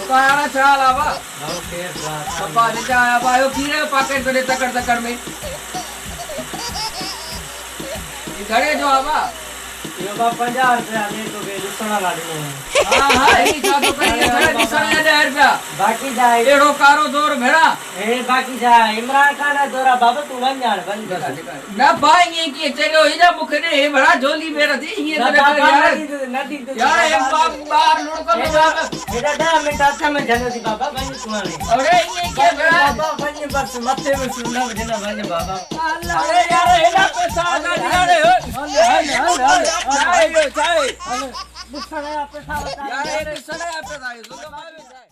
काया चाल आवा ओके सपा ने जाया बायो कीरे पाकेट करे तकड़ तकड़ में घरे जो आवा यो बा 50 रुपया दे तो के दुसरा ला दे हां हां ई जा तो कहीं घरे दुसरा 1000 रुपया बाकी जाए एड़ो कारो दौर भेड़ा ए बाकी जाए इमरान खान दोरा बाबा तू बन जान बन ना भाई ये की चलो इजा मुखे ने हे बड़ा झोली में रथी ये तो यार नदी यार एक बार लुड़को एडा 10 मिनट अच्छा में जनो दी बाबा बन तुम्हारे अरे ये के भेड़ा बाबा बन बस मथे में सुनना बजना बन बाबा अरे यार एडा पैसा ना यार चाय चाय दुसरा पैसा यार ये सड़े पे था